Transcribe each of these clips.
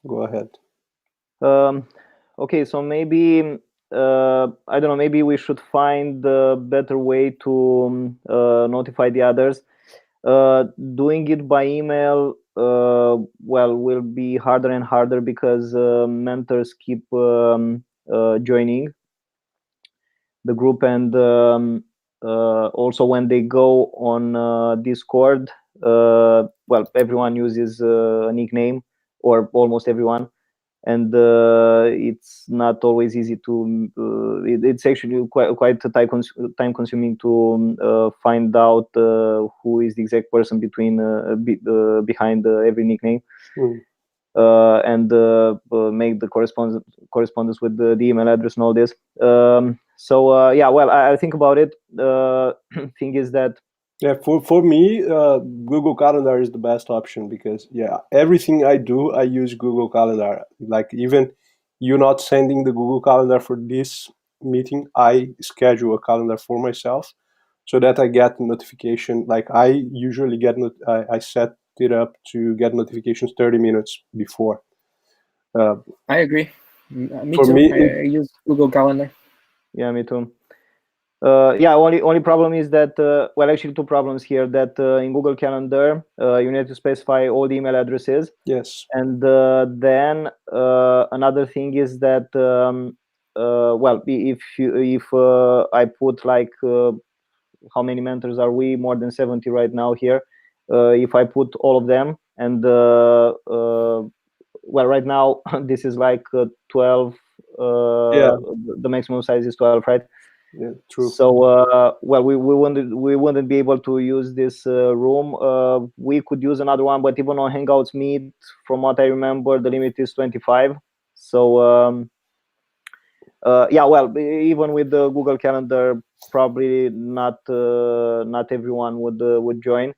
Go ahead. Okay, so maybe I don't know. Maybe we should find a better way to notify the others. Doing it by email, well, will be harder and harder because mentors keep joining the group, and also when they go on Discord, well, everyone uses a nickname, or almost everyone, and it's not always easy to it's actually quite time consuming to find out who is the exact person behind every nickname. Mm. And make the correspondence with the email address and all this. So yeah, well, I think about it. Thing is that Yeah, for me, Google Calendar is the best option because everything I do, I use Google Calendar. Like even you not sending the Google Calendar for this meeting, I schedule a calendar for myself so that I get notification. Like I usually I set it up to get notifications 30 minutes before. I agree. Me For too. me, I use Google Calendar. Yeah, me too. Yeah, only problem is that well, actually two problems here. That in Google Calendar you need to specify all the email addresses. yes. And then another thing is that well, if I put like how many mentors are we? More than 70 right now here. If I put all of them, and well, right now this is like 12. Yeah. The maximum size is 12, right? Yeah, true. So well, we wouldn't be able to use this room. We could use another one, but even on Hangouts Meet, from what I remember, the limit is 25. So yeah, well, even with the Google Calendar, probably not everyone would join.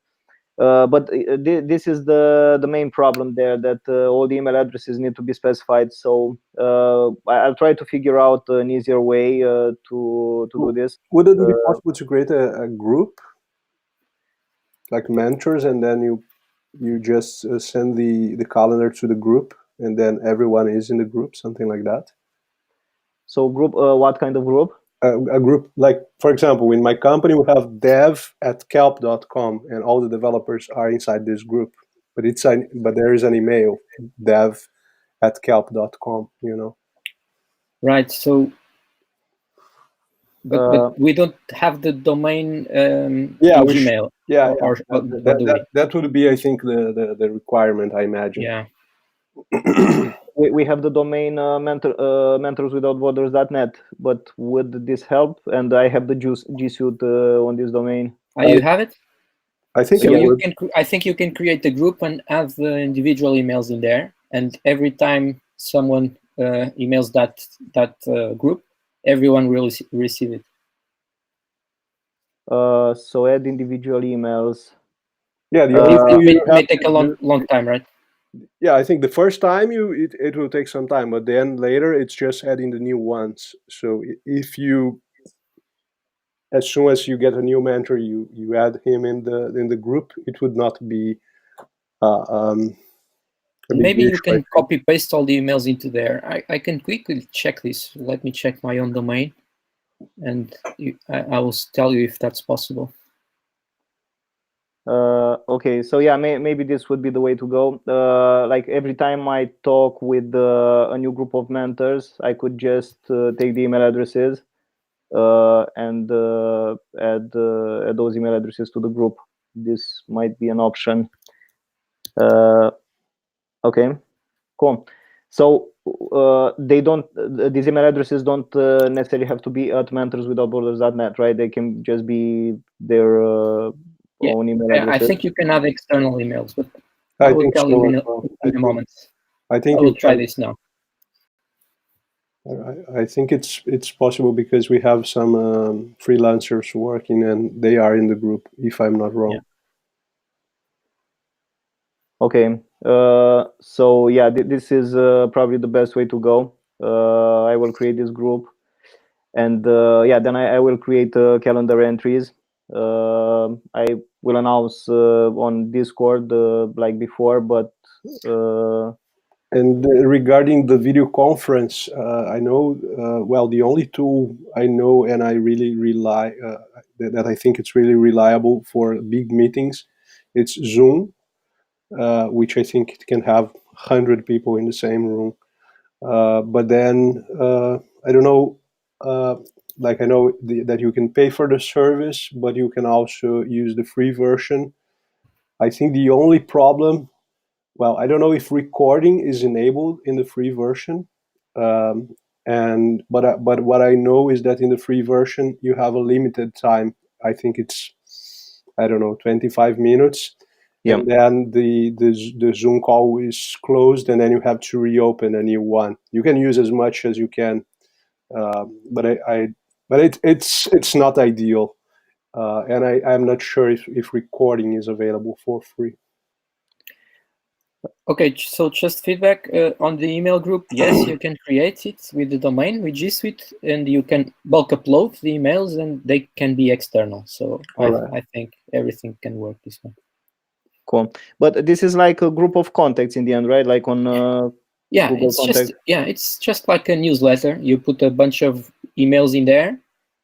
But this is the main problem there, that all the email addresses need to be specified. So I'll try to figure out an easier way to do this. Would it be possible to create a group like mentors, and then you just send the calendar to the group, and then everyone is in the group, something like that? So group, what kind of group? A group, like for example, in my company we have dev@kelp.com, and all the developers are inside this group, but but there is an email, dev@kelp.com, Right. So, but we don't have the domain Gmail. Yeah, or do we? that would be, I think, the requirement, I imagine. Yeah. We have the domain mentorswithoutborders.net, but would this help? And I have the G Suite on this domain. You have it? I think so you can. I think you can create the group and have the individual emails in there, and every time someone emails that group, everyone will receive it. So add individual emails. Yeah, it may take a long time, right? Yeah, I think the first time it will take some time, but then later it's just adding the new ones. So if you, as soon as you get a new mentor, you add him in the group, it would not be. Maybe you can copy paste all the emails into there. I can quickly check this. Let me check my own domain, and I will tell you if that's possible. Okay, so yeah, maybe this would be the way to go. Like every time I talk with a new group of mentors, I could just take the email addresses and add those email addresses to the group. This might be an option. Okay, cool. So they don't. These email addresses don't necessarily have to be at mentorswithoutborders.net, right? They can just be their own email addresses. I think you can have external emails, but I will tell you in a moment. I think I will try this now. I think it's possible because we have some freelancers working, and they are in the group, if I'm not wrong. Yeah. Okay, so yeah, this is probably the best way to go. I will create this group, and yeah, then I will create calendar entries. I will announce on Discord like before, but And regarding the video conference, I know, well, the only tool I know and I really rely, that I think it's really reliable for big meetings, it's Zoom, which I think it can have 100 people in the same room. But then, I don't know, like I know that you can pay for the service, but you can also use the free version. I think the only problem, well, I don't know if recording is enabled in the free version, um, and but what I know is that in the free version you have a limited time. I think it's, I don't know, 25 minutes, Yeah. and then the Zoom call is closed, and then you have to reopen a new one. You can use as much as you can, but it's not ideal, and I'm not sure if recording is available for free. Okay, so just feedback on the email group. Yes, you can create it with the domain with G Suite, and you can bulk upload the emails, and they can be external. So I think everything can work this way. Cool. But this is like a group of contacts in the end, right? Like on yeah, Google it's Contact. it's just like a newsletter. You put a bunch of emails in there,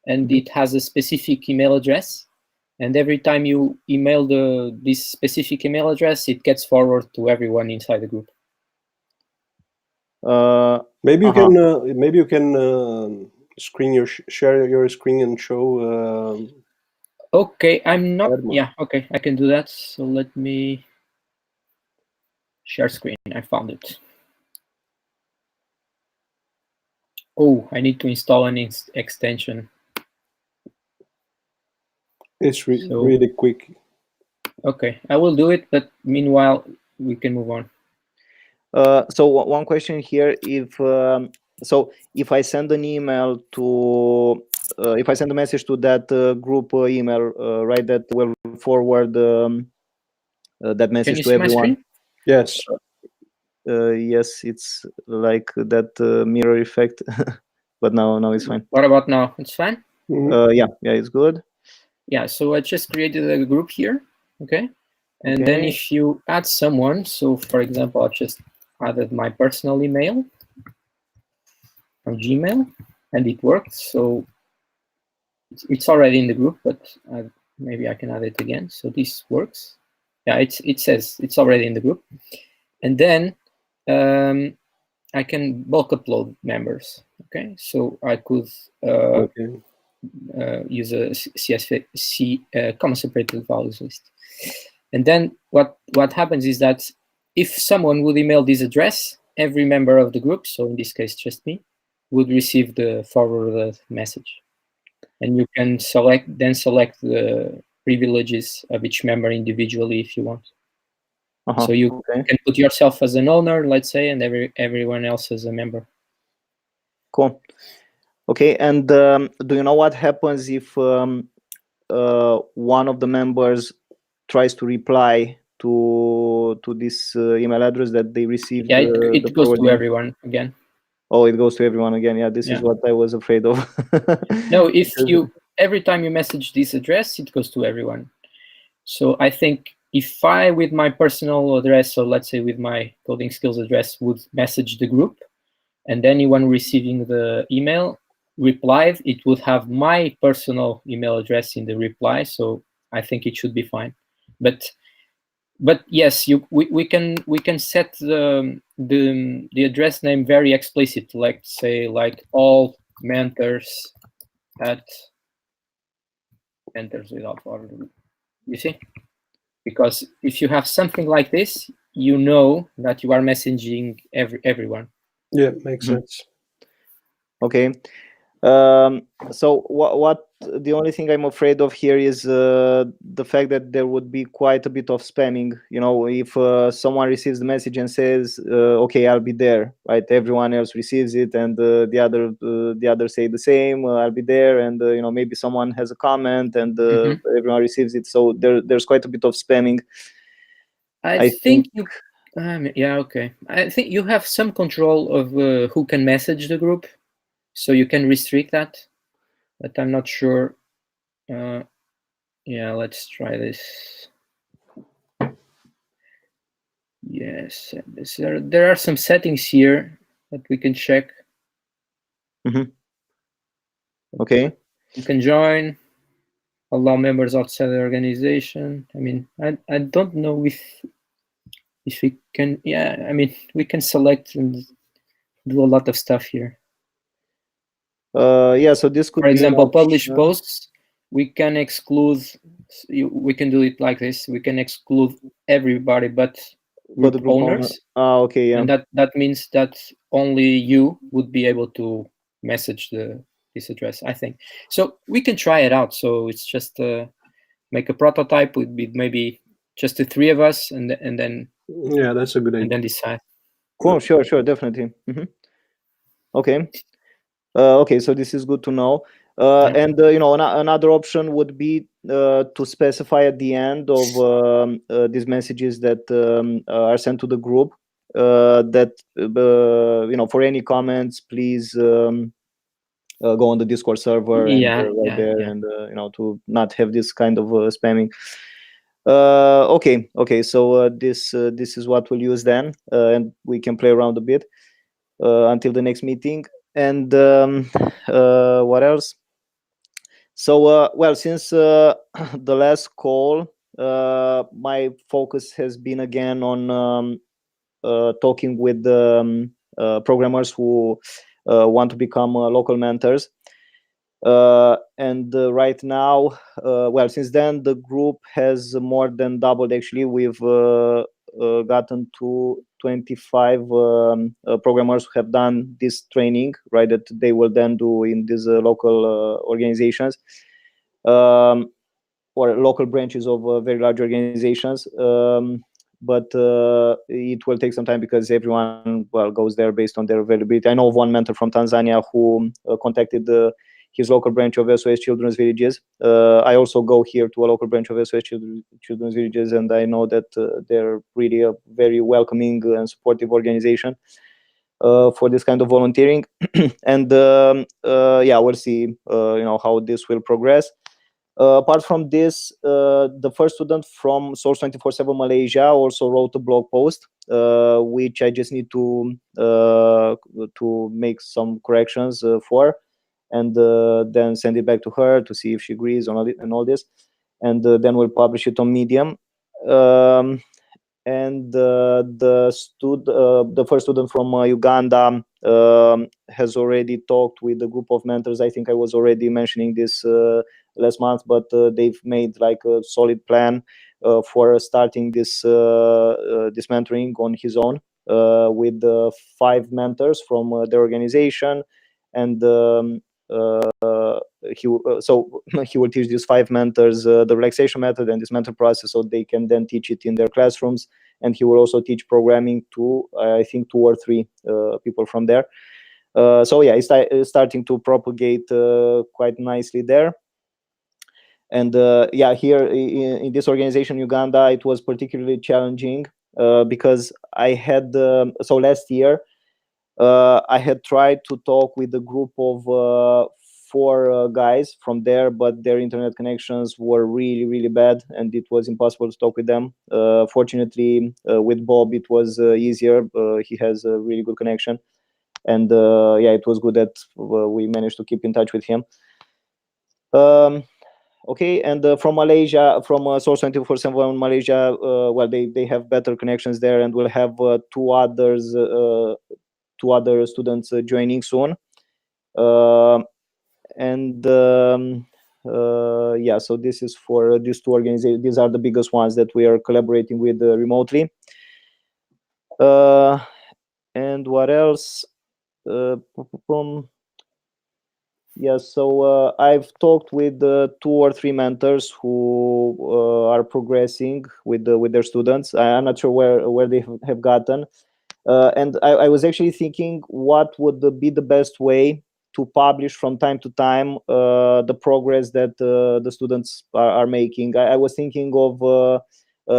and it has a specific email address. And every time you email this specific email address, it gets forwarded to everyone inside the group. Maybe you can share your screen and show. Okay, I'm not. Edmund. Yeah, okay, I can do that. So let me share screen. I found it. Oh, I need to install an extension. It's really quick. Okay, I will do it, but meanwhile, we can move on. So one question here: if if I send an email to, if I send a message to that group email, right, that will forward that message to everyone. Yes. Yes, it's like that mirror effect, but now it's fine. What about now? It's fine? Yeah, it's good. Yeah, so I just created a group here, okay? And then if you add someone, so for example, I just added my personal email from Gmail, and it worked. So it's already in the group, but maybe I can add it again. So this works. Yeah, it says it's already in the group. And then I can bulk upload members. Okay, so I could use a CSV, comma separated values list. And then what happens is that if someone would email this address, every member of the group, so in this case just me, would receive the forwarded message. And you can select the privileges of each member individually if you want. So you can put yourself as an owner, let's say, and everyone else as a member. Cool. Okay, and do you know what happens if one of the members tries to reply to this email address that they received? Yeah, it goes to everyone again. Oh, it goes to everyone again. Yeah, this is what I was afraid of. No, if every time you message this address, it goes to everyone. So I think if I, with my personal address, so let's say with my coding skills address, would message the group, and anyone receiving the email replied, it would have my personal email address in the reply. So I think it should be fine. But yes, we can set the address name very explicit, like say all mentors at mentors without order. You see, because if you have something like this, you know that you are messaging everyone. Yeah, makes sense. Okay. So what the only thing I'm afraid of here is the fact that there would be quite a bit of spamming. You know, if someone receives the message and says, "Okay, I'll be there," right? Everyone else receives it, and the others say the same. I'll be there, and you know, maybe someone has a comment, and everyone receives it. So there's quite a bit of spamming. I think you. Yeah, okay. I think you have some control of who can message the group. So you can restrict that, but I'm not sure. Yeah, let's try this. Yes, there are some settings here that we can check. Okay. You can join, allow members outside the organization. I mean, I don't know if we can. Yeah, I mean, we can select and do a lot of stuff here. Yeah, so this could For be an example, publish option. posts. We can exclude. We can do it like this. We can exclude everybody but But the group group owner. owners. Okay, yeah. And that means that only you would be able to message this address, I think. So we can try it out. So it's just make a prototype with maybe just the three of us, and then Yeah, that's a good idea. And then decide. Cool. Sure, definitely. Okay. Okay, so this is good to know. Yeah. And another option would be to specify at the end of these messages that are sent to the group that for any comments, please go on the Discord server and right there, and to not have this kind of spamming. Okay. So this is what we'll use then, and we can play around a bit until the next meeting. And what else? So well, since the last call, my focus has been again on talking with programmers who want to become local mentors. And right now, well, since then the group has more than doubled. Actually, we've gotten to 25 programmers who have done this training, right, that they will then do in these local organizations, or local branches of very large organizations. But it will take some time because everyone, well, goes there based on their availability. I know of one mentor from Tanzania who contacted his local branch of SOS Children's Villages. I also go here to a local branch of SOS Children's Villages, and I know that they're really a very welcoming and supportive organization for this kind of volunteering. And yeah, we'll see how this will progress. Apart from this, the first student from Source 24/7 Malaysia also wrote a blog post, which I just need to make some corrections for, and then send it back to her to see if she agrees on all this, and then we'll publish it on Medium. And the first student from Uganda has already talked with a group of mentors. I think I was already mentioning this last month, but they've made like a solid plan for starting this mentoring on his own with 5 mentors from their organization. And so he will teach these 5 mentors the relaxation method and this mentor process, so they can then teach it in their classrooms. And he will also teach programming to I think 2 or 3 people from there. So yeah, it's starting to propagate quite nicely there. And yeah, here in this organization, Uganda, it was particularly challenging because I had so last year I had tried to talk with a group of 4 guys from there, but their internet connections were really bad, and it was impossible to talk with them. Fortunately, with Bob, it was easier. He has a really good connection, and yeah, it was good that we managed to keep in touch with him. Okay, and from Malaysia, from Source 24/7 Malaysia, well, they have better connections there, and we'll have 2 other students joining soon. And yeah, so this is for these 2 organizations. These are the biggest ones that we are collaborating with remotely. And what else? Yeah, so I've talked with 2 or 3 mentors who are progressing with their students. I'm not sure where they have gotten. And I was actually thinking what would be the best way to publish from time to time the progress that the students are making. I was thinking of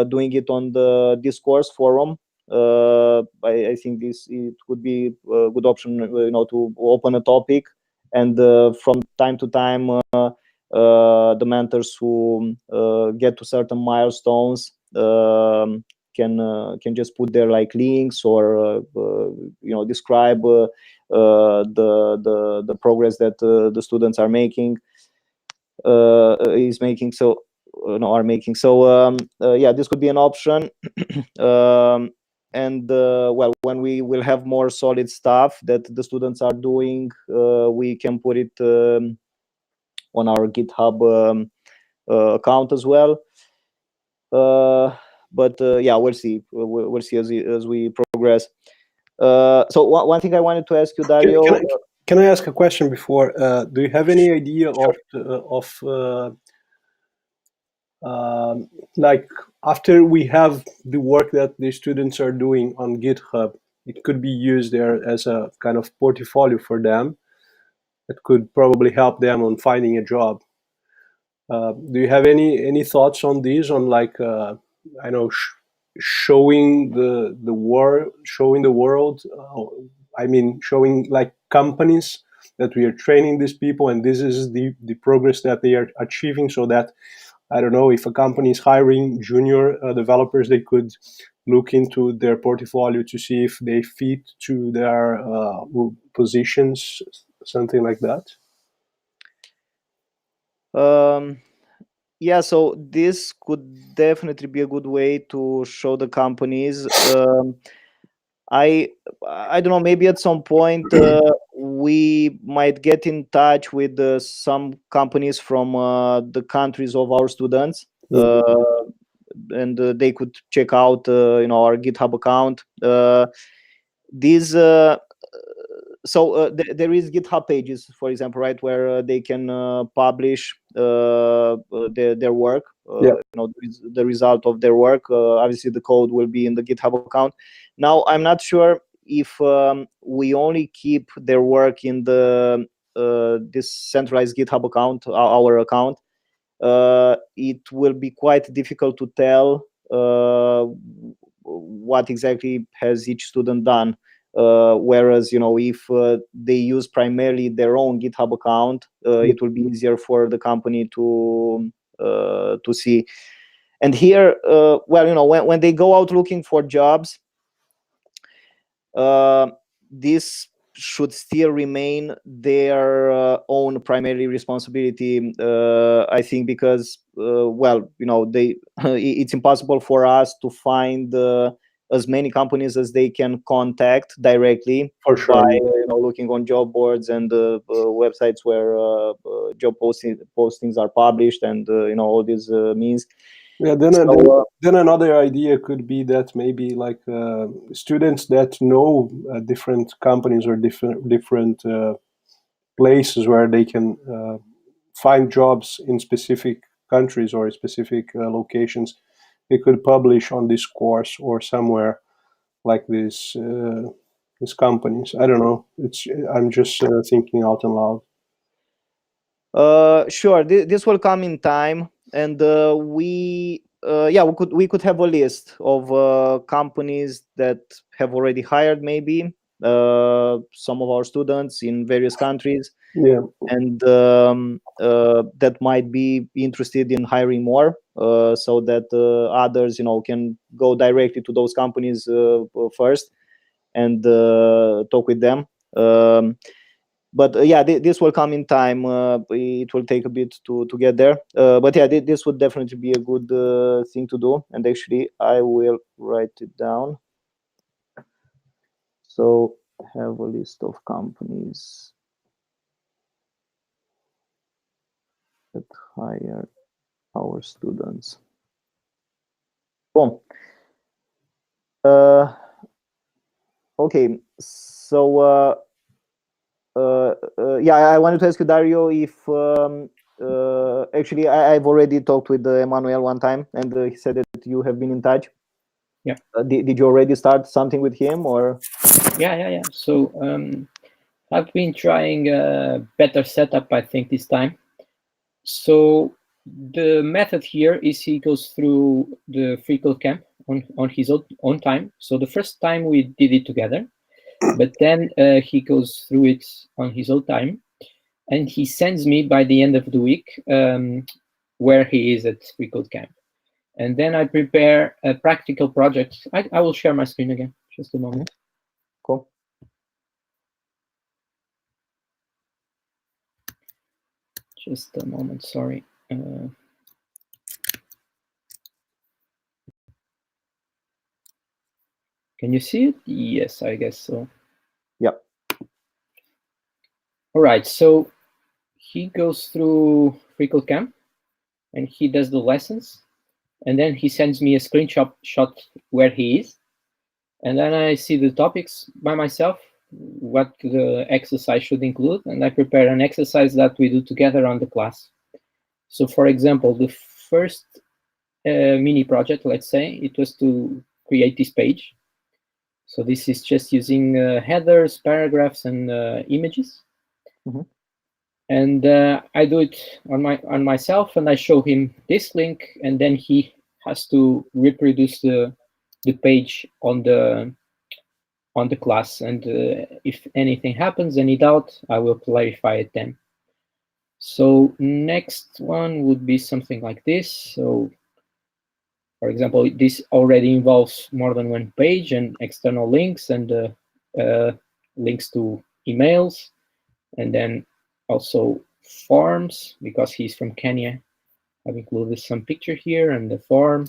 doing it on the discourse forum. I think it would be a good option, to open a topic, and from time to time the mentors who get to certain milestones can just put their like links or describe the progress that the students are making are making. So yeah, this could be an option. And well, when we will have more solid stuff that the students are doing, we can put it on our GitHub account as well. But yeah, we'll see. We'll see as we progress. So one thing I wanted to ask you, Dario. Can I ask a question before? Do you have any idea of like after we have the work that the students are doing on GitHub, it could be used there as a kind of portfolio for them. It could probably help them on finding a job. Do you have any thoughts on this? On like I know showing the world. I mean, showing like companies that we are training these people, and this is the progress that they are achieving, so that I don't know if a company is hiring junior developers, they could look into their portfolio to see if they fit to their positions, something like that. Yeah, so this could definitely be a good way to show the companies. I don't know, maybe at some point we might get in touch with some companies from the countries of our students, and they could check out our GitHub account. These there is GitHub pages, for example, right, where they can publish their work, the result of their work. Obviously, the code will be in the GitHub account. Now, I'm not sure if we only keep their work in the this centralized GitHub account, our account. It will be quite difficult to tell what exactly has each student done. Whereas, if they use primarily their own GitHub account, it will be easier for the company to see. And here, well, when they go out looking for jobs, this should still remain their own primary responsibility, I think, because well, it's impossible for us to find as many companies as they can contact directly, for sure, by looking on job boards and websites where job postings are published, and all these means. Yeah, then another idea could be that maybe like students that know different companies or different places where they can find jobs in specific countries or specific locations, they could publish on this course or somewhere like this. These companies, I don't know. I'm just thinking out loud. Sure, this will come in time, and we could have a list of companies that have already hired maybe some of our students in various countries, and that might be interested in hiring more, so that others can go directly to those companies first and talk with them. But yeah, this will come in time. It will take a bit to get there. But yeah, this would definitely be a good thing to do. And actually, I will write it down. So have a list of companies that hire our students. Boom. Okay, so yeah, I wanted to ask you, Dario, if actually I've already talked with Emmanuel one time, and he said that you have been in touch. Yeah. Did you already start something with him, or? Yeah. So I've been trying a better setup, I think, this time. So the method here is he goes through the free code camp on his own time. So the first time we did it together, but then he goes through it on his own time, and he sends me by the end of the week where he is at free code camp. And then I prepare a practical project. I will share my screen again, just a moment. Cool. Just a moment, sorry. Can you see it? Yes, I guess so. Yep. All right, so he goes through FreeCodeCamp and he does the lessons, and then he sends me a screenshot where he is, and then I see the topics by myself, what the exercise should include, and I prepare an exercise that we do together on the class. So for example, the first mini project, let's say, it was to create this page. So this is just using headers, paragraphs, and images. Mm-hmm. And I do it on myself, and I show him this link, and then he has to reproduce the page on the class. And if anything happens, any doubt, I will clarify it then. So next one would be something like this. So for example, this already involves more than one page and external links and links to emails, and then also forms, because he's from Kenya. I've included some picture here and the form.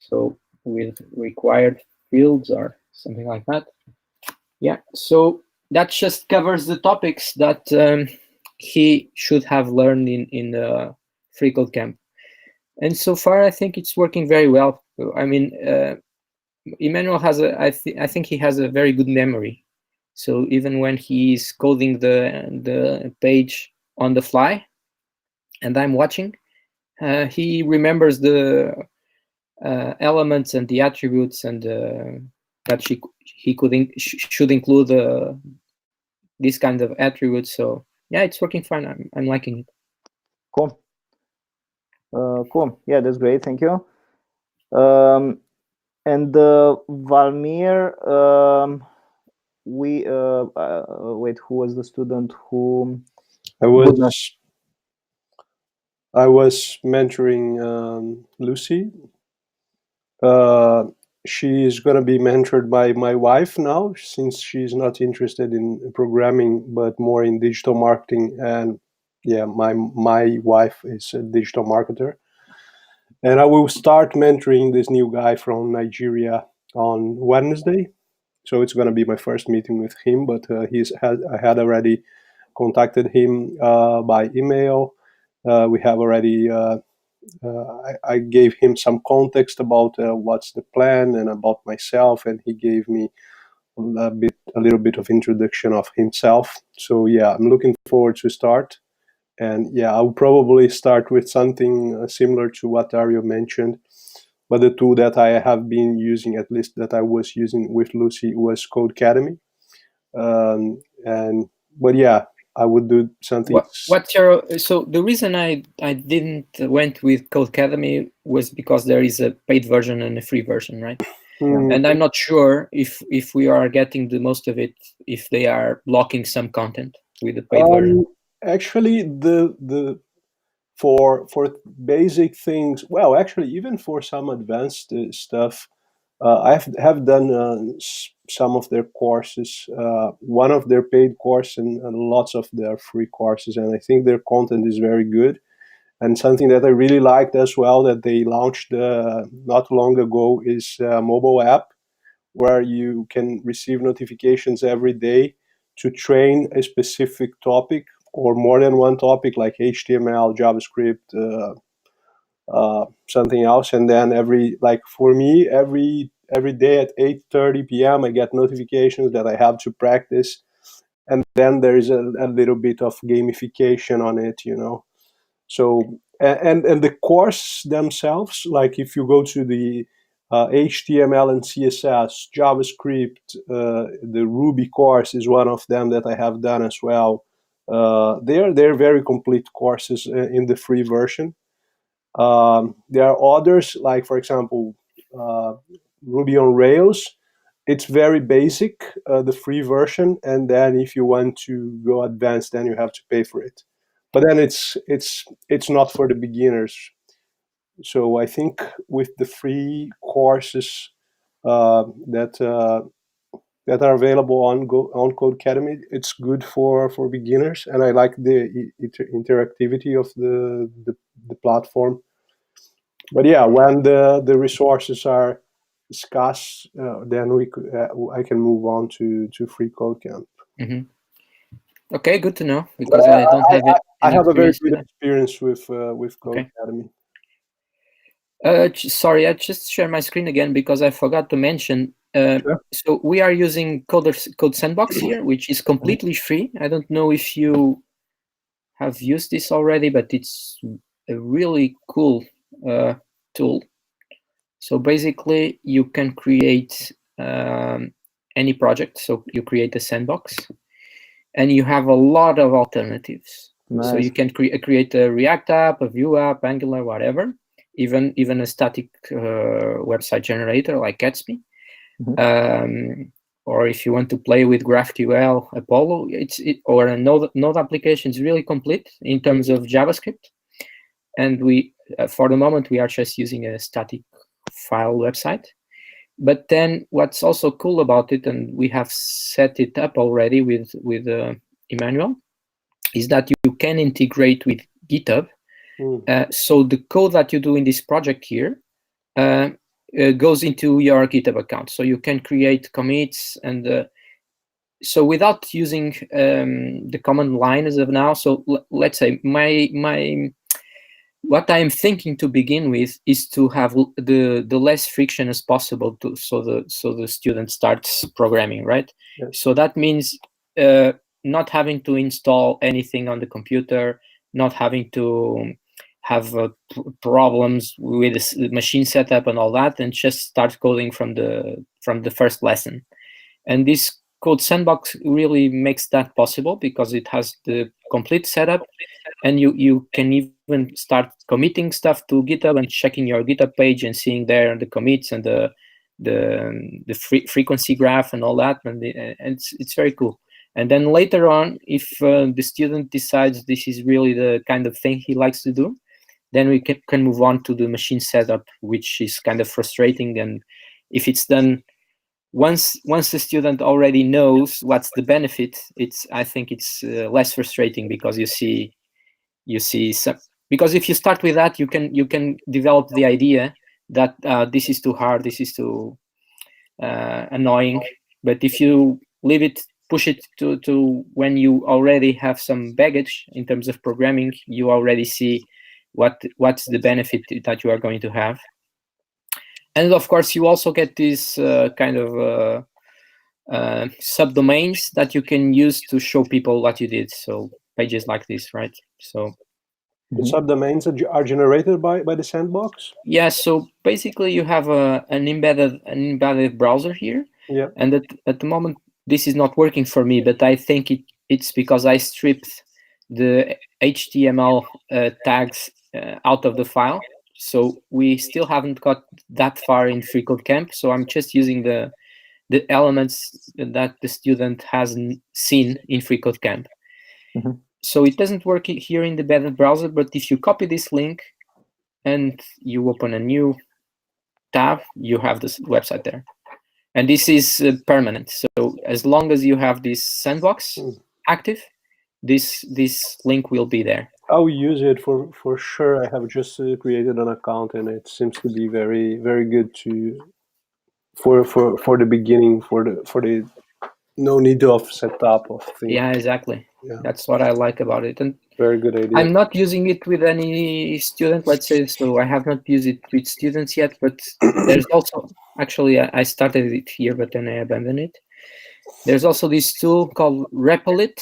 So with required fields or something like that. Yeah, so that just covers the topics that he should have learned in the FreeCodeCamp. And so far, I think it's working very well. I mean, Emmanuel has I think he has a very good memory. So even when he's coding the page on the fly, and I'm watching, he remembers the elements and the attributes, and that he should include this kind of attributes. So yeah, it's working fine. I'm liking it. Cool. Cool. Yeah, that's great. Thank you. And Valmir, we wait. Who was the student who? I was mentoring Lucy. She is going to be mentored by my wife now, since she's not interested in programming but more in digital marketing. And yeah, my wife is a digital marketer, and I will start mentoring this new guy from Nigeria on Wednesday. So it's going to be my first meeting with him, but I had already contacted him by email. We have already I gave him some context about what's the plan and about myself, and he gave me a little bit of introduction of himself. So yeah, I'm looking forward to start. And yeah, I'll probably start with something similar to what Dario mentioned. But the tool that I have been using, at least that I was using with Lucy, was Codecademy. But yeah, I would do something. So the reason I didn't went with Codecademy was because there is a paid version and a free version, right? And I'm not sure if we are getting the most of it, if they are blocking some content with the paid version. Actually, for basic things, well, actually, even for some advanced stuff, I have done some of their courses, one of their paid courses and lots of their free courses, and I think their content is very good. And something that I really liked as well that they launched not long ago is a mobile app where you can receive notifications every day to train a specific topic or more than one topic, like HTML, JavaScript, something else. And then for me, every day at 8:30 p.m. I get notifications that I have to practice, and then there is a little bit of gamification on it, So and the course themselves, like if you go to the HTML and CSS, JavaScript, the Ruby course is one of them that I have done as well. They're very complete courses in the free version. There are others, like for example, Ruby on Rails. It's very basic, the free version, and then if you want to go advanced, then you have to pay for it. But then it's not for the beginners. So I think with the free courses that are available on Codecademy, it's good for beginners, and I like the interactivity of the platform. But yeah, when the resources are scarce, then I can move on to free code camp. Mm-hmm. Okay, good to know, because I don't have I any have a very experience with good that. experience with Okay. Codecademy. Sorry, I just share my screen again because I forgot to mention. Sure. So we are using Code Sandbox here, which is completely free. I don't know if you have used this already, but it's a really cool tool. So basically, you can create any project. So you create a sandbox, and you have a lot of alternatives. Nice. So you can create a React app, a Vue app, Angular, whatever, even a static website generator like Gatsby. Or if you want to play with GraphQL, Apollo, or a Node application, is really complete in terms of JavaScript. And we, for the moment, we are just using a static file website. But then what's also cool about it, and we have set it up already with Emmanuel, is that you can integrate with GitHub. So the code that you do in this project here goes into your GitHub account. So you can create commits, and so without using the command line as of now. So let's say what I'm thinking to begin with is to have the less friction as possible so the student starts programming, right? Yes. So that means not having to install anything on the computer, not having to have problems with the machine setup and all that, and just start coding from the first lesson. And this Code Sandbox really makes that possible because it has the complete setup, and you can even start committing stuff to GitHub and checking your GitHub page and seeing there the commits and the frequency graph and all that, and it's very cool. And then later on, if the student decides this is really the kind of thing he likes to do, then we can move on to the machine setup, which is kind of frustrating. And if it's done once the student already knows what's the benefit, I think it's less frustrating, because you see some, because if you start with that, you can develop the idea that this is too hard, this is too annoying. But if you leave it, push it to when you already have some baggage in terms of programming, you already see what's the benefit that you are going to have. And of course, you also get these kind of subdomains that you can use to show people what you did. So pages like this, right? So the subdomains are generated by the sandbox. Yeah. So basically, you have an embedded browser here. Yeah. And at the moment, this is not working for me, but I think it's because I stripped the HTML tags out of the file. So we still haven't got that far in FreeCodeCamp. So I'm just using the elements that the student hasn't seen in FreeCodeCamp. So it doesn't work here in the embedded browser, but if you copy this link and you open a new tab, you have this website there. And this is permanent. So as long as you have this sandbox active, this link will be there. I'll use it for sure. I have just created an account, and it seems to be very, very good for the beginning, for the no need of setup of things. Yeah, exactly. Yeah. That's what I like about it. And very good idea. I'm not using it with any student, let's say, so I have not used it with students yet, but there's also, actually, I started it here, but then I abandoned it. There's also this tool called Replit,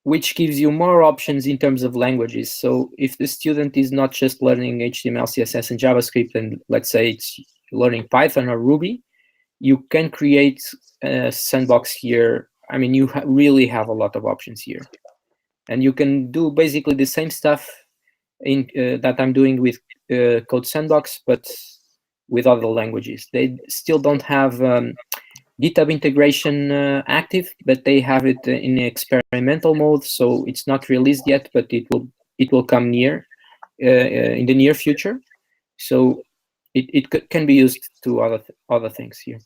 which gives you more options in terms of languages. So if the student is not just learning HTML, CSS, and JavaScript, and let's say it's learning Python or Ruby, you can create a sandbox here. I mean, you really have a lot of options here. And you can do basically the same stuff that I'm doing with Code Sandbox, but with other languages. They still don't have GitHub integration active, but they have it in experimental mode, so it's not released yet, but it will come in the near future. So it can be used to other things here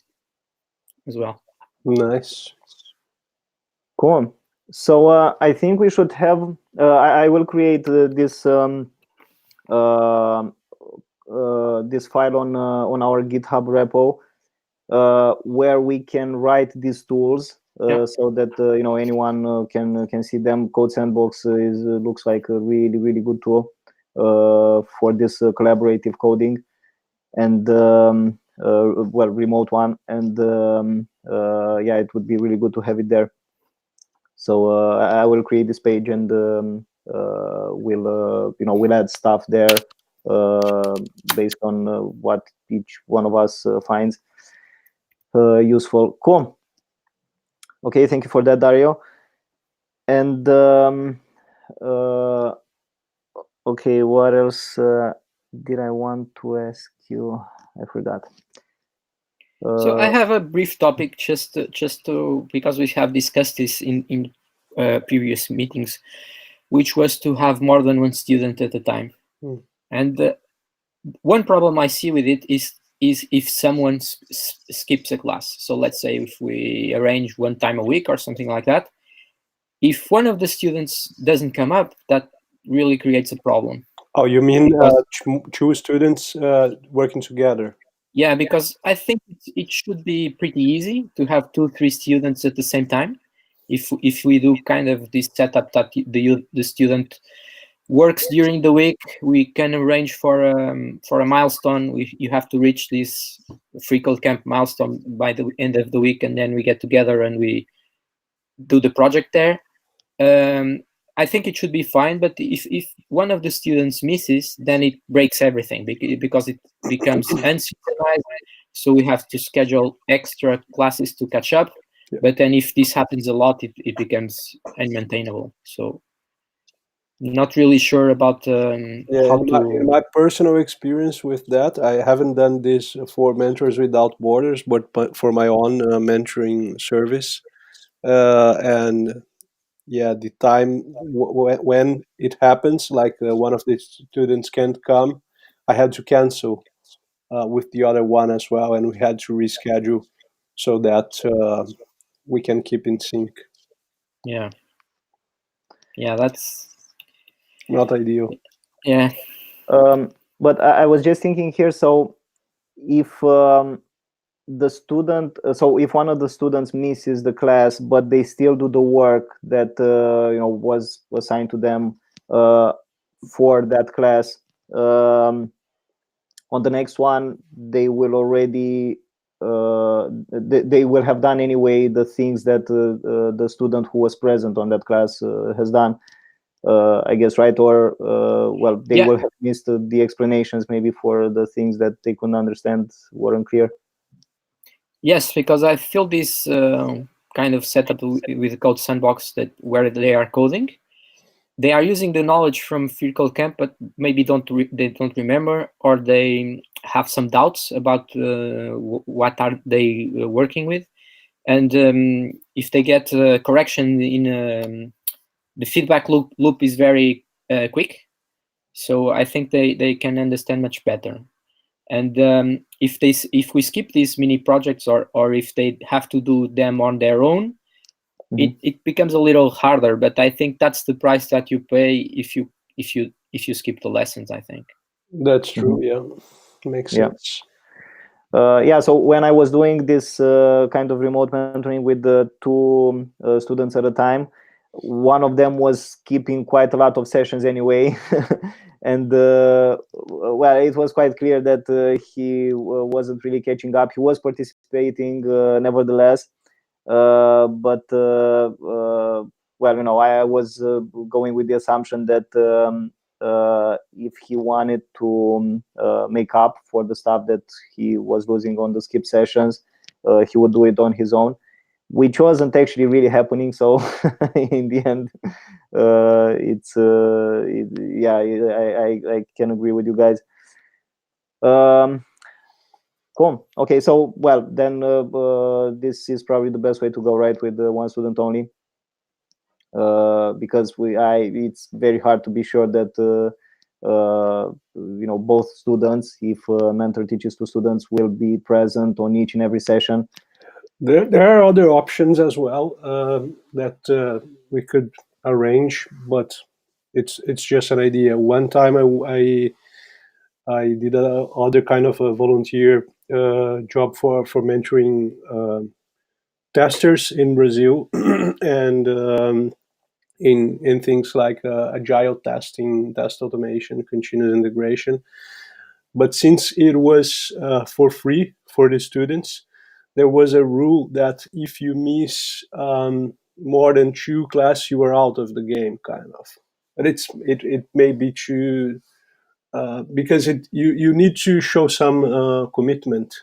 as well. Nice. Cool. So I think we should have. I will create this uh, this file on our GitHub repo where we can write these tools so that anyone can see them. Code Sandbox looks like a really good tool for this collaborative coding and well, remote one. And yeah, it would be really good to have it there. So I will create this page and we'll add stuff there based on what each one of us finds useful. Cool. Okay, thank you for that, Dario. And okay, what else did I want to ask you? I forgot. So I have a brief topic just to because we have discussed this in previous meetings, which was to have more than one student at a time. And one problem I see with it is if someone skips a class. So let's say if we arrange one time a week or something like that, if one of the students doesn't come up, that really creates a problem. Oh, you mean two students working together? Yeah, because I think it should be pretty easy to have 2-3 students at the same time. If we do kind of this setup that the student works during the week, we can arrange for a milestone. You have to reach this free code camp milestone by the end of the week, and then we get together and we do the project there. I think it should be fine, but if one of the students misses, then it breaks everything because it becomes unsynchronized. So we have to schedule extra classes to catch up. Yeah. But then if this happens a lot, it becomes unmaintainable. So not really sure about how in my personal experience with that, I haven't done this for Mentors Without Borders, but for my own mentoring service. And yeah, the time when it happens, like one of the students can't come, I had to cancel with the other one as well, and we had to reschedule so that we can keep in sync. Yeah, that's not ideal. Yeah. But I was just thinking here, so if the student, so if one of the students misses the class, but they still do the work that was assigned to them for that class, on the next one they will already they will have done anyway the things that the student who was present on that class has done, I guess, right? Or well, they will have missed the explanations maybe for the things that they couldn't understand, weren't clear. Yes, because I feel this kind of setup with Code Sandbox that where they are coding, they are using the knowledge from Free Code Camp, but maybe they don't remember, or they have some doubts about what are they working with, and if they get correction in the feedback loop is very quick, so I think they can understand much better. And if we skip these mini projects or if they have to do them on their own, it becomes a little harder. But I think that's the price that you pay if you skip the lessons, I think. That's true. Yeah, makes sense. Yeah, so when I was doing this kind of remote mentoring with the two students at a time, one of them was skipping quite a lot of sessions anyway. And well, it was quite clear that he wasn't really catching up. He was participating nevertheless, but well, I was going with the assumption that if he wanted to make up for the stuff that he was losing on the skip sessions, he would do it on his own, which wasn't actually really happening. So in the end, yeah, I can agree with you guys. Cool. Okay, so well, then this is probably the best way to go, right, with one student only, because it's very hard to be sure that both students, if mentor teaches two students, will be present on each and every session. There are other options as well that we could arrange, but it's just an idea. One time I did a other kind of a volunteer job for mentoring testers in Brazil, and in things like agile testing, test automation, continuous integration. But since it was for free for the students, there was a rule that if you miss more than 2 classes, you are out of the game, kind of. But it may be too because you need to show some commitment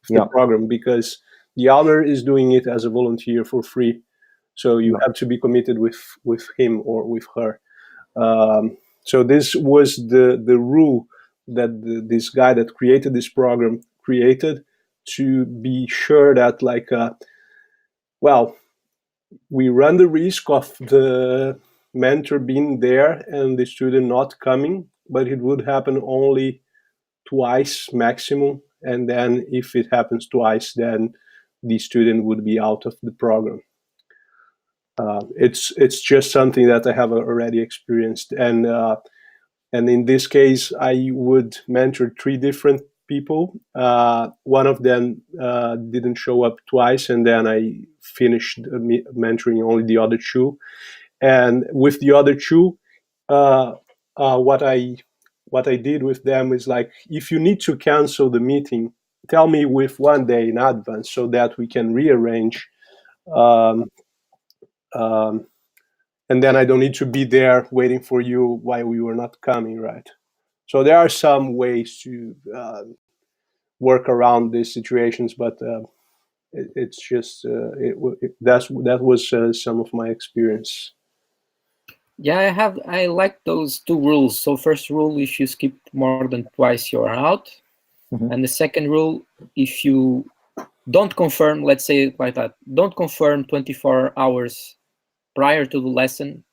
to the program, because the owner is doing it as a volunteer for free, so you have to be committed with him or with her. So this was the rule that this guy that created this program created, to be sure that, like, well, we run the risk of the mentor being there and the student not coming, but it would happen only twice maximum, and then if it happens twice, then the student would be out of the program. It's just something that I have already experienced, and in this case, I would mentor 3 different people. One of them didn't show up twice, and then I finished mentoring only the other 2. And with the other 2, what I did with them is, like, if you need to cancel the meeting, tell me with 1 day in advance so that we can rearrange. And then I don't need to be there waiting for you while you were not coming, right? So there are some ways to work around these situations, but it's just that was some of my experience. Yeah, I like those 2 rules. So first rule, if you skip more than twice, you're out. And the second rule, if you don't confirm, let's say it like that, don't confirm 24 hours prior to the lesson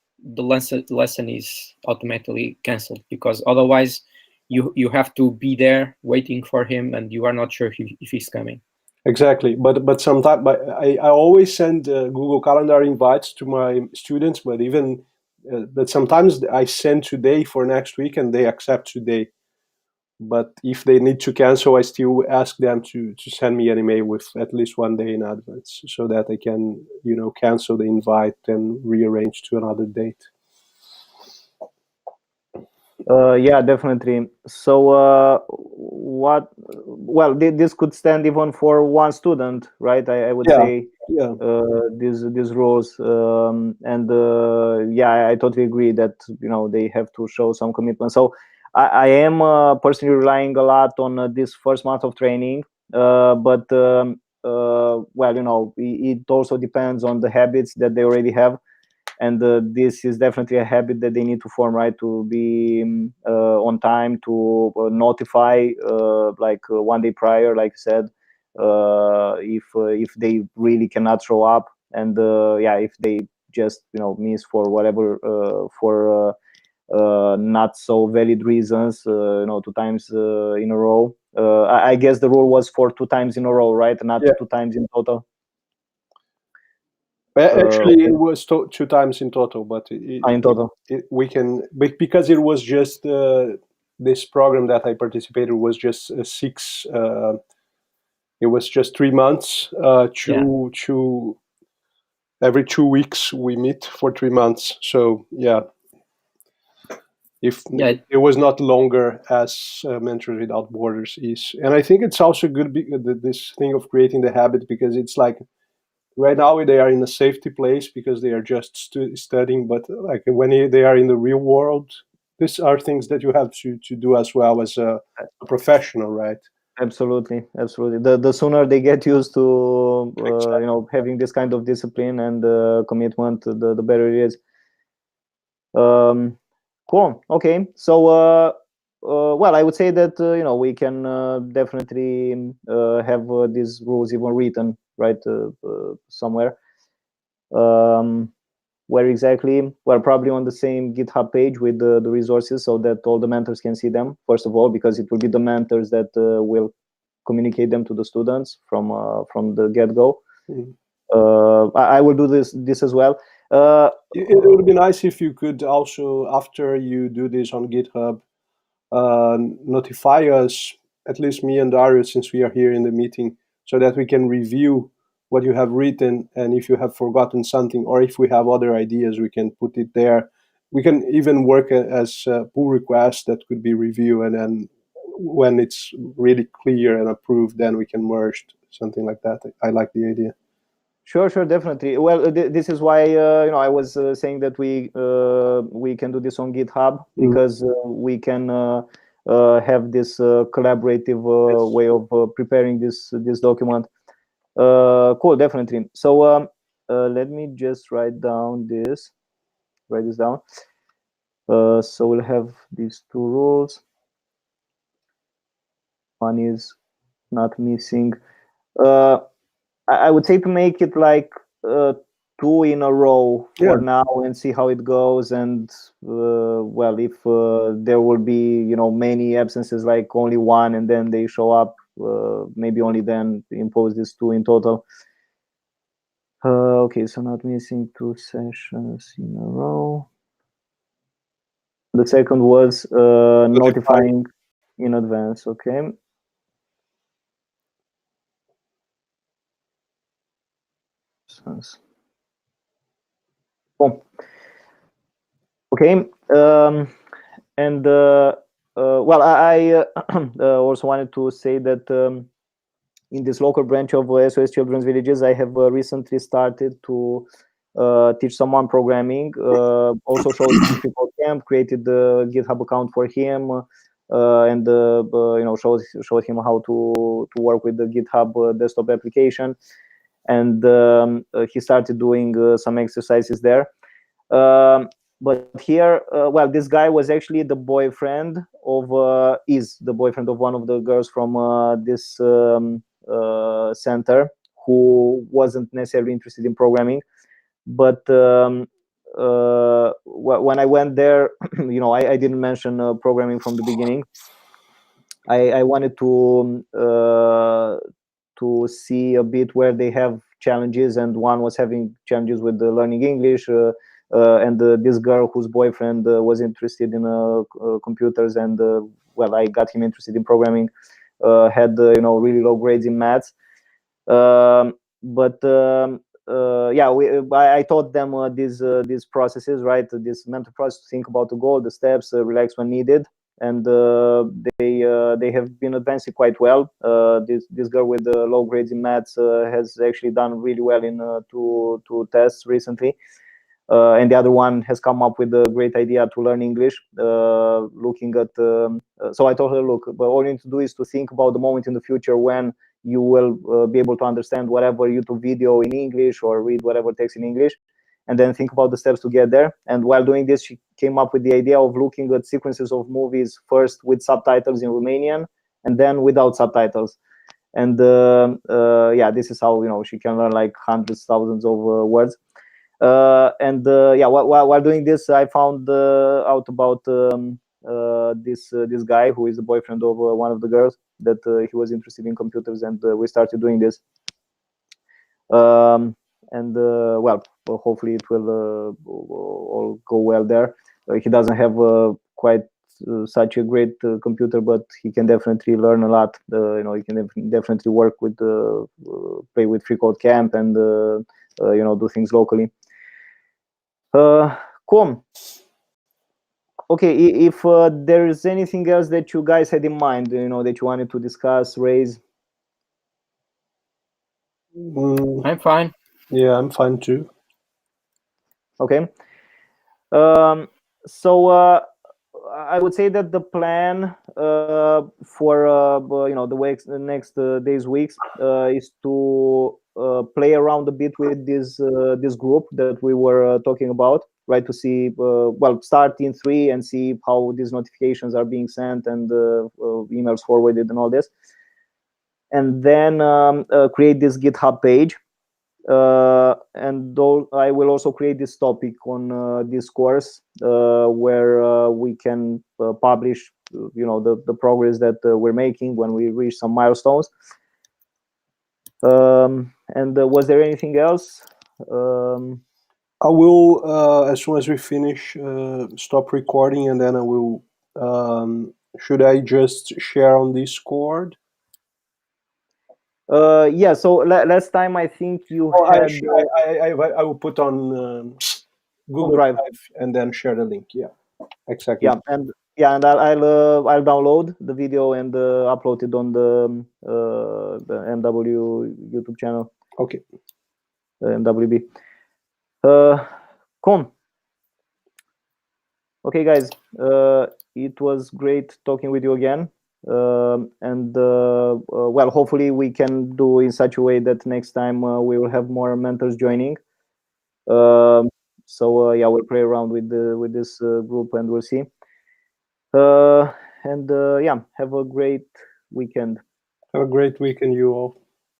is automatically canceled, because otherwise you have to be there waiting for him and you are not sure if he's coming. Exactly, but sometimes, I always send Google Calendar invites to my students, but sometimes I send today for next week and they accept today. But if they need to cancel, I still ask them to send me an email with at least 1 day in advance, so that I can cancel the invite and rearrange to another date. Yeah, definitely. So this could stand even for one student, right? I would say these rules, and I totally agree that they have to show some commitment. So I am personally relying a lot on this first month of training, but it also depends on the habits that they already have. And this is definitely a habit that they need to form, right? To be on time, to notify 1 day prior, like you said, if they really cannot show up, and if they just miss for whatever for not so valid reasons, 2 times in a row. I guess the rule was for 2 times in a row, right? Not 2 times in total. Actually, it was 2 times in total, but in total, because it was just this program that I participated was just 6. It was just 3 months. Every 2 weeks we meet for 3 months. So it was not longer as Mentors Without Borders is, and I think it's also good this thing of creating the habit, because it's like, right now they are in a safety place because they are just studying, but like when they are in the real world, these are things that you have to do as well as a professional, right? Absolutely. The sooner they get used to having this kind of discipline and commitment, the better it is. Cool. Okay. So I would say that we can definitely have these rules even written, right, somewhere. where exactly? Well, probably on the same GitHub page with the resources, so that all the mentors can see them, first of all, because it will be the mentors that will communicate them to the students from the get-go. I will do this as well. It would be nice if you could also, after you do this on GitHub, notify us, at least me and Darius, since we are here in the meeting, so that we can review what you have written, and if you have forgotten something, or if we have other ideas, we can put it there. We can even work as pull requests that could be reviewed, and then when it's really clear and approved, then we can merge, something like that. I like the idea. Sure, definitely. Well, this is why I was saying that we can do this on GitHub, because we can have this collaborative way of preparing this document. Cool, definitely. So let me just write this down. So we'll have these two rules. One is not missing. I would say to make it like 2 in a row for now, and see how it goes. And well, if there will be many absences, like only one, and then they show up, maybe only then impose this 2 in total. Okay, so not missing 2 sessions in a row. The second was notifying in advance. Okay. Boom. Okay. And well, I also wanted to say that in this local branch of SOS Children's Villages, I have recently started to teach someone programming. Also showed him Free Camp, created the GitHub account for him, and showed him how to work with the GitHub desktop application. And he started doing some exercises there. But here, well, this guy was actually the boyfriend of is the boyfriend of one of the girls from this center, who wasn't necessarily interested in programming. But when I went there, I didn't mention programming from the beginning. I wanted to see a bit where they have challenges, and one was having challenges with learning English. And this girl whose boyfriend was interested in computers, and well, I got him interested in programming, had really low grades in maths. But yeah, I taught them these processes, right? This mental process, to think about the goal, the steps, relax when needed, and they have been advancing quite well. This girl with the low grades in maths has actually done really well in two tests recently. And the other one has come up with a great idea to learn English, looking at so I told her, look, but all you need to do is to think about the moment in the future when you will be able to understand whatever YouTube video in English, or read whatever text in English, and then think about the steps to get there. And while doing this, she came up with the idea of looking at sequences of movies, first with subtitles in Romanian and then without subtitles. And yeah, this is how she can learn like hundreds, thousands of words. And yeah, while doing this, I found out about this guy who is the boyfriend of one of the girls, that he was interested in computers, and we started doing this. And well, hopefully it will all go well there. He doesn't have quite such a great computer, but he can definitely learn a lot. He can definitely work with play with Free Camp, and do things locally. Cool. Okay, if there is anything else that you guys had in mind, that you wanted to discuss, raise. I'm fine. Yeah, I'm fine too. Okay. So I would say that the plan for the next days, weeks, is to play around a bit with this group that we were talking about, right? To see, well, start in 3 and see how these notifications are being sent, and emails forwarded, and all this, and then create this GitHub page. And I will also create this topic on this course where we can publish, the progress that we're making when we reach some milestones. And was there anything else? I will, as soon as we finish, stop recording, and then I will. Should I just share on Discord? Yeah. So last time I think you had. I will put on Google Drive and then share the link. Yeah, exactly. Yeah, and I'll download the video and upload it on the MW YouTube channel. Okay. MWB. Cool. Okay, guys. It was great talking with you again. And well, hopefully we can do in such a way that next time we will have more mentors joining. So yeah, we'll play around with this group and we'll see. And yeah, have a great weekend. Have a great weekend, you all.